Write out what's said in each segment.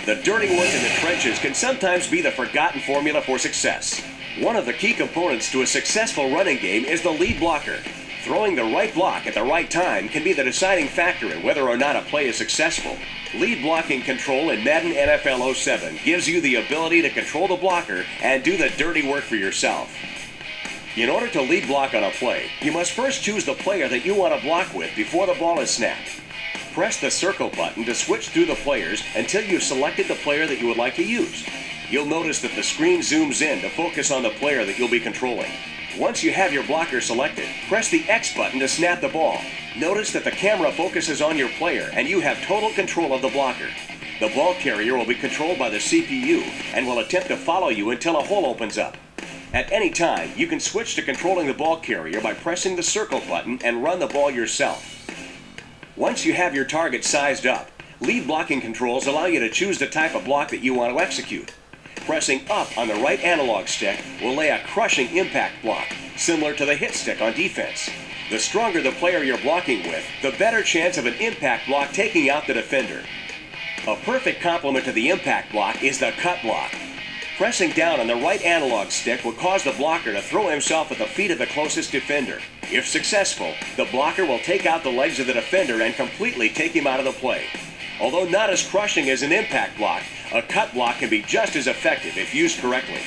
The dirty work in the trenches can sometimes be the forgotten formula for success. One of the key components to a successful running game is the lead blocker. Throwing the right block at the right time can be the deciding factor in whether or not a play is successful. Lead blocking control in Madden NFL 07 gives you the ability to control the blocker and do the dirty work for yourself. In order to lead block on a play, you must first choose the player that you want to block with before the ball is snapped. Press the circle button to switch through the players until you've selected the player that you would like to use. You'll notice that the screen zooms in to focus on the player that you'll be controlling. Once you have your blocker selected, press the X button to snap the ball. Notice that the camera focuses on your player and you have total control of the blocker. The ball carrier will be controlled by the CPU and will attempt to follow you until a hole opens up. At any time, you can switch to controlling the ball carrier by pressing the circle button and run the ball yourself. Once you have your target sized up, lead blocking controls allow you to choose the type of block that you want to execute. Pressing up on the right analog stick will lay a crushing impact block, similar to the hit stick on defense. The stronger the player you're blocking with, the better chance of an impact block taking out the defender. A perfect complement to the impact block is the cut block. Pressing down on the right analog stick will cause the blocker to throw himself at the feet of the closest defender. If successful, the blocker will take out the legs of the defender and completely take him out of the play. Although not as crushing as an impact block, a cut block can be just as effective if used correctly.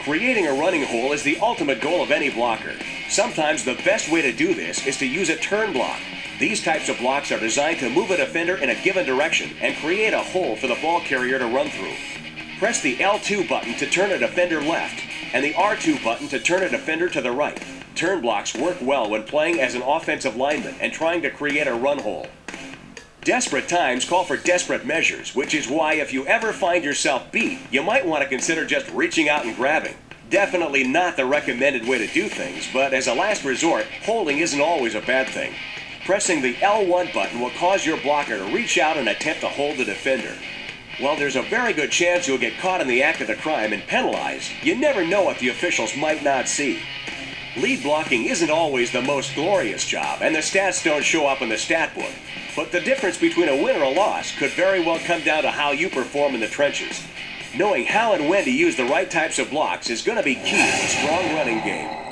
Creating a running hole is the ultimate goal of any blocker. Sometimes the best way to do this is to use a turn block. These types of blocks are designed to move a defender in a given direction and create a hole for the ball carrier to run through. Press the L2 button to turn a defender left and the R2 button to turn a defender to the right. Turn blocks work well when playing as an offensive lineman and trying to create a run hole. Desperate times call for desperate measures, which is why if you ever find yourself beat, you might want to consider just reaching out and grabbing. Definitely not the recommended way to do things, but as a last resort, holding isn't always a bad thing. Pressing the L1 button will cause your blocker to reach out and attempt to hold the defender. While there's a very good chance you'll get caught in the act of the crime and penalized, you never know what the officials might not see. Lead blocking isn't always the most glorious job, and the stats don't show up in the stat book. But the difference between a win or a loss could very well come down to how you perform in the trenches. Knowing how and when to use the right types of blocks is going to be key to a strong running game.